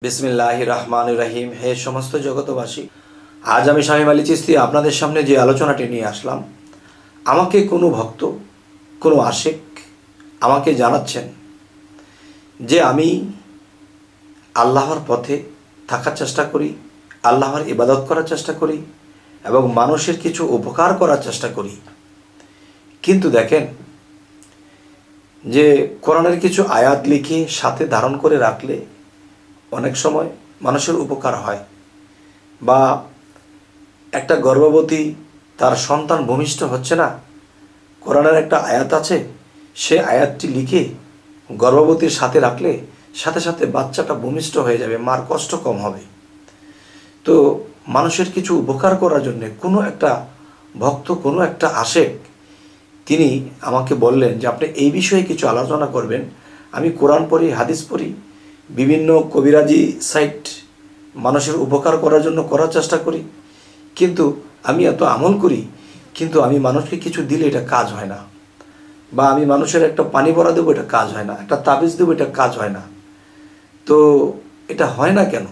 বিসমিল্লাহির রহমানির রহিম। হে সমস্ত জগতবাসী, আজ আমি শামীম আলী চিশতি আপনাদের সামনে যে আলোচনাটি নিয়ে আসলাম, আমাকে কোনো ভক্ত, কোনো আশিক আমাকে জানাচ্ছেন যে আমি আল্লাহর পথে থাকার চেষ্টা করি, আল্লাহর ইবাদত করার চেষ্টা করি এবং মানুষের কিছু উপকার করার চেষ্টা করি। কিন্তু দেখেন যে কোরআনের কিছু আয়াত লিখে সাথে ধারণ করে রাখলে অনেক সময় মানুষের উপকার হয়। বা একটা গর্ভবতী তার সন্তান ভূমিষ্ঠ হচ্ছে না, কোরআনের একটা আয়াত আছে, সে আয়াতটি লিখে গর্ভবতীর সাথে রাখলে সাথে সাথে বাচ্চাটা ভূমিষ্ঠ হয়ে যাবে, মার কষ্ট কম হবে। তো মানুষের কিছু উপকার করার জন্য কোনো একটা ভক্ত, কোনো একটা আশেক তিনি আমাকে বললেন যে আপনি এই বিষয়ে কিছু আলোচনা করবেন। আমি কোরআন পড়ি, হাদিস পড়ি, বিভিন্ন কবিরাজি সাইট মানুষের উপকার করার জন্য করার চেষ্টা করি, কিন্তু আমি এত আমল করি, কিন্তু আমি মানুষকে কিছু দিলে এটা কাজ হয় না। বা আমি মানুষের একটা পানি ভরা দেবো, এটা কাজ হয় না। একটা তাবিজ দেবো, এটা কাজ হয় না। তো এটা হয় না কেন?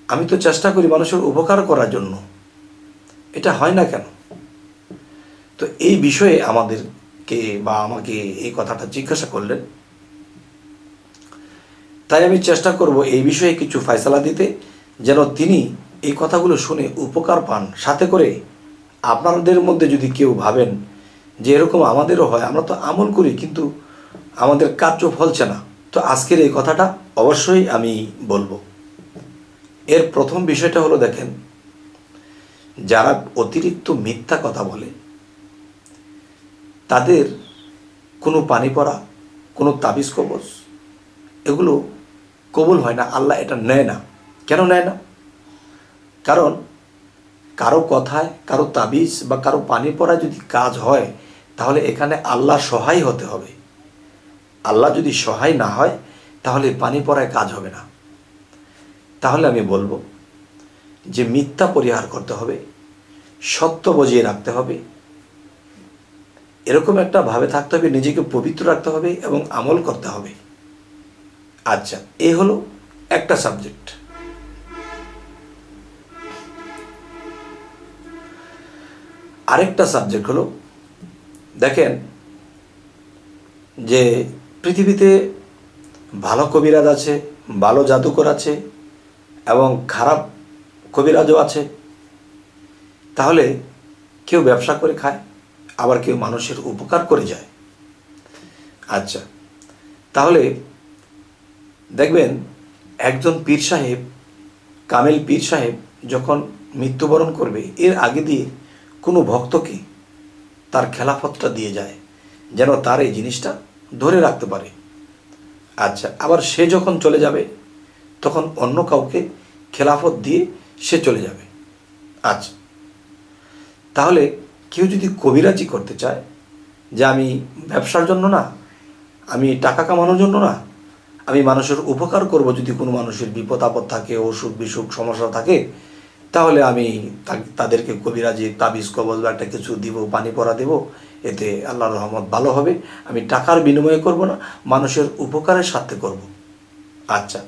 আমি তো চেষ্টা করি মানুষের উপকার করার জন্য, এটা হয় না কেন? তো এই বিষয়ে আমাদেরকে বা আমাকে এই কথাটা জিজ্ঞাসা করলেন। তাই আমি চেষ্টা করব এই বিষয়ে কিছু ফয়সালা দিতে, যেন তিনি এই কথাগুলো শুনে উপকার পান। সাথে করে আপনাদের মধ্যে যদি কেউ ভাবেন যে এরকম আমাদেরও হয়, আমরা তো আমল করি কিন্তু আমাদের কার্য ফলছে না, তো আজকের এই কথাটা অবশ্যই আমি বলবো। এর প্রথম বিষয়টা হলো, দেখেন, যারা অতিরিক্ত মিথ্যা কথা বলে তাদের কোনো পানি পড়া, কোনো তাবিজ কবজ এগুলো কবুল হয় না, আল্লাহ এটা নেয় না। কেন নেয় না? কারণ কারো কথায়, কারো তাবিজ বা কারো পানি পড়া যদি কাজ হয়, তাহলে এখানে আল্লাহ সহায় হতে হবে। আল্লাহ যদি সহায় না হয়, তাহলে পানি পড়ায় কাজ হবে না। তাহলে আমি বলবো যে মিথ্যা পরিহার করতে হবে, সত্য বজিয়ে রাখতে হবে, এরকম একটা ভাবে থাকতে হবে, নিজেকে পবিত্র রাখতে হবে এবং আমল করতে হবে। আচ্ছা, এই হলো একটা সাবজেক্ট। আরেকটা সাবজেক্ট হলো, দেখেন যে পৃথিবীতে ভালো কবিরাজ আছে, ভালো জাদুকর আছে এবং খারাপ কবিরাজও আছে। তাহলে কেউ ব্যবসা করে খায়, আবার কেউ মানুষের উপকার করে যায়। আচ্ছা, তাহলে দেখবেন একজন পীর সাহেব, কামেল পীর সাহেব যখন মৃত্যুবরণ করবে, এর আগে দিয়ে কোনো ভক্তকে তার খেলাফতটা দিয়ে যায়, যেন তার এই জিনিসটা ধরে রাখতে পারে। আচ্ছা, আবার সে যখন চলে যাবে তখন অন্য কাউকে খেলাফত দিয়ে সে চলে যাবে। আচ্ছা, তাহলে কেউ যদি কবিরাজি করতে চায় যে আমি ব্যবসার জন্য না, আমি টাকা কামানোর জন্য না, আমি মানুষের উপকার করব, যদি কোনো মানুষের বিপদ আপদ থাকে, অসুখ বিসুখ সমস্যা থাকে, তাহলে আমি তাদেরকে কবিরাজি তাবিজ কবজ বা একটা কিছু দিব, পানি পড়া দেব, এতে আল্লাহর রহমত ভালো হবে, আমি টাকার বিনিময়ে করব না, মানুষের উপকারের স্বার্থে করব। আচ্ছা,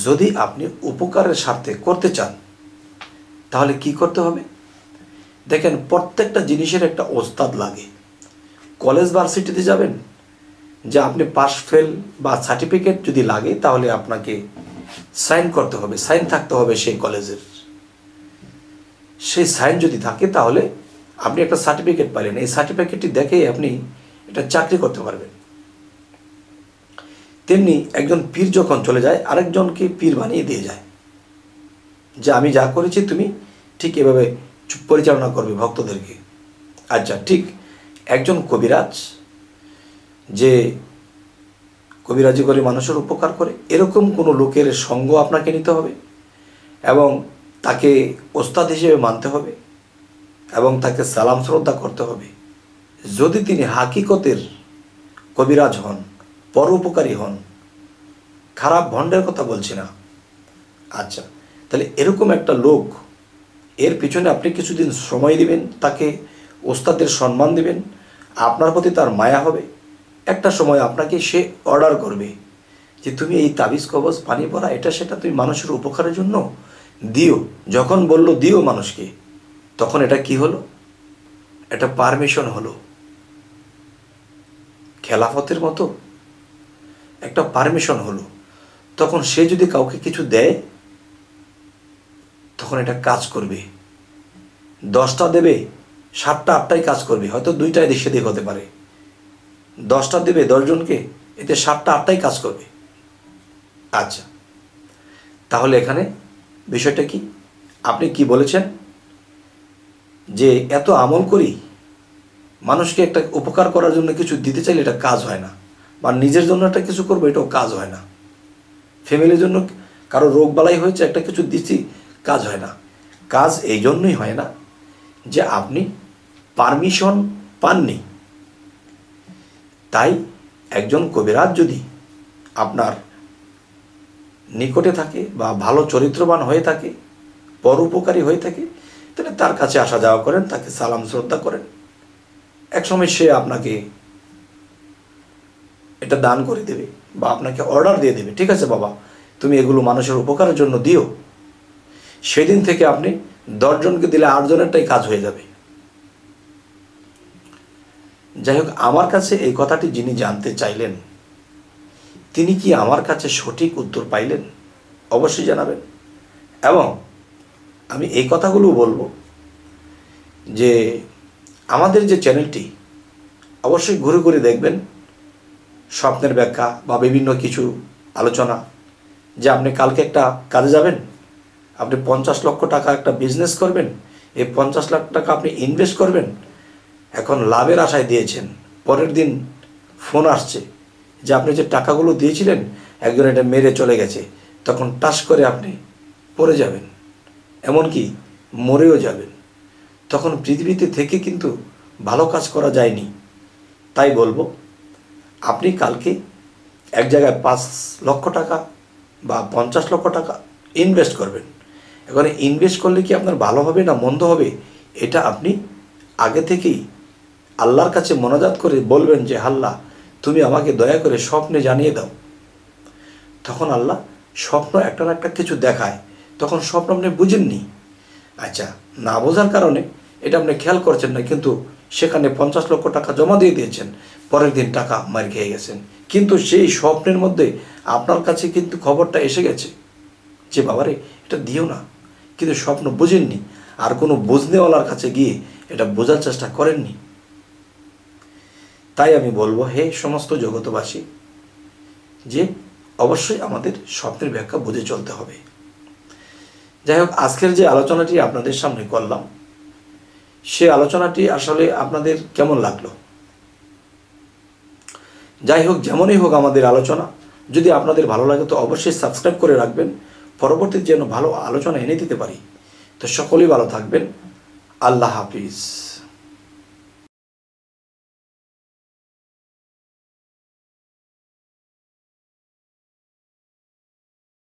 যদি আপনি উপকারের স্বার্থে করতে চান, তাহলে কি করতে হবে? দেখেন, প্রত্যেকটা জিনিসের একটা ওস্তাদ লাগে। কলেজ ভার্সিটিতে যাবেন, যে আপনি পাস ফেল বা সার্টিফিকেট যদি লাগে, তাহলে আপনাকে সাইন করতে হবে, সাইন থাকতে হবে সেই কলেজের। সেই সাইন যদি থাকে, তাহলে আপনি একটা সার্টিফিকেট পাইলেন, এই সার্টিফিকেটটি দেখেই আপনি এটা চাকরি করতে পারবেন। তেমনি একজন পীর যখন চলে যায়, আরেকজনকে পীর বানিয়ে দিয়ে যায়, যে আমি যা করেছি তুমি ঠিক এভাবে পরিচালনা করবে ভক্তদেরকে। আচ্ছা, ঠিক একজন কবিরাজ যে কবিরাজি করে মানুষের উপকার করে, এরকম কোনো লোকের সঙ্গ আপনাকে নিতে হবে এবং তাকে ওস্তাদ হিসেবে মানতে হবে এবং তাকে সালাম শ্রদ্ধা করতে হবে। যদি তিনি হাকিকতের কবিরাজ হন, পরোপকারী হন, খারাপ ভণ্ডের কথা বলছি না। আচ্ছা, তাহলে এরকম একটা লোক, এর পিছনে আপনি কিছুদিন সময় দিবেন, তাকে ওস্তাদের সম্মান দিবেন, আপনার প্রতি তার মায়া হবে। একটা সময় আপনাকে সে অর্ডার করবে যে তুমি এই তাবিজ কবজ পানি পড়া এটা সেটা তুমি মানুষের উপকারের জন্য দিও। যখন বললো দিও মানুষকে, তখন এটা কি হলো? এটা পারমিশন হলো। খেলাফতের মতো একটা পারমিশন হলো। তখন সে যদি কাউকে কিছু দেয়, তখন এটা কাজ করবে। 10টা দেবে, 7টা 8টাই কাজ করবে, হয়তো 2টায় সেদিক হতে পারে। 10টা দেবে 10 জনকে, এতে 7টা 8টাই কাজ করবে। আচ্ছা, তাহলে এখানে বিষয়টা কি? আপনি কি বলেছেন যে এত আমল করি, মানুষকে একটা উপকার করার জন্য কিছু দিতে চাইলে এটা কাজ হয় না, বা নিজের জন্য একটা কিছু করবো এটাও কাজ হয় না, ফ্যামিলির জন্য কারো রোগ বালাই হয়েছে একটা কিছু দিচ্ছি, কাজ হয় না। কাজ এই জন্যই হয় না যে আপনি পারমিশন পাননি। তাই একজন কবিরাজ যদি আপনার নিকটে থাকে বা ভালো চরিত্রবান হয়ে থাকে, পরোপকারী হয়ে থাকে, তাহলে তার কাছে আসা যাওয়া করেন, তাকে সালাম শ্রদ্ধা করেন। একসময় সে আপনাকে এটা দান করে দেবে বা আপনাকে অর্ডার দিয়ে দেবে, ঠিক আছে বাবা তুমি এগুলো মানুষের উপকারের জন্য দিও। সেদিন থেকে আপনি 10 জনকে দিলে 8 জনেরটাই কাজ হয়ে যাবে। যাই হোক, আমার কাছে এই কথাটি যিনি জানতে চাইলেন, তিনি কি আমার কাছে সঠিক উত্তর পাইলেন? অবশ্যই জানাবেন। এবং আমি এই কথাগুলো বলবো যে আমাদের যে চ্যানেলটি অবশ্যই ঘুরে ঘুরে দেখবেন স্বপ্নের ব্যাখ্যা বা বিভিন্ন কিছু আলোচনা। যে আপনি কালকে একটা কাজে যাবেন, আপনি 50 লক্ষ টাকা একটা বিজনেস করবেন, এই 50 লাখ টাকা আপনি ইনভেস্ট করবেন, এখন লাভের আশায় দিয়েছেন, পরের দিন ফোন আসছে যে আপনি যে টাকাগুলো দিয়েছিলেন একজন এটা মেরে চলে গেছে, তখন টাস করে আপনি পড়ে যাবেন, এমনকি মরেও যাবেন। তখন পৃথিবীতে থেকে কিন্তু ভালো কাজ করা যায়নি। তাই বলবো, আপনি কালকে এক জায়গায় 5 লক্ষ টাকা বা 50 লক্ষ টাকা ইনভেস্ট করবেন। এখানে ইনভেস্ট করলে কি আপনার ভালো হবে না মন্দ হবে, এটা আপনি আগে থেকেই আল্লাহর কাছে মোনাজাত করে বলবেন যে আল্লাহ তুমি আমাকে দয়া করে স্বপ্নে জানিয়ে দাও। তখন আল্লাহ স্বপ্ন একটা না একটা কিছু দেখায়, তখন স্বপ্ন আপনি বুঝেননি, আচ্ছা না বোঝার কারণে এটা আপনি খেয়াল করছেন না, কিন্তু সেখানে 50 লক্ষ টাকা জমা দিয়ে দিয়েছেন, পরের দিন টাকা মার খেয়ে গেছেন। কিন্তু সেই স্বপ্নের মধ্যে আপনার কাছে কিন্তু খবরটা এসে গেছে যে বাবারে এটা দিও না, কিন্তু স্বপ্ন বুঝেননি, আর কোনো বুঝনেওয়ালার কাছে গিয়ে এটা বোঝার চেষ্টা করেননি। তাই আমি বলবো হে সমস্ত জগতবাসী, যে অবশ্যই আমাদের স্বপ্নের ব্যাখ্যা বুঝে চলতে হবে। যাই হোক, আজকের যে আলোচনাটি আপনাদের সামনে করলাম, সে আলোচনাটি আসলে আপনাদের কেমন লাগলো? যাই হোক, যেমনই হোক আমাদের আলোচনা যদি আপনাদের ভালো লাগে তো অবশ্যই সাবস্ক্রাইব করে রাখবেন, পরবর্তীতে যেন ভালো আলোচনা এনে দিতে পারি। তো সকলেই ভালো থাকবেন। আল্লাহ হাফিজ।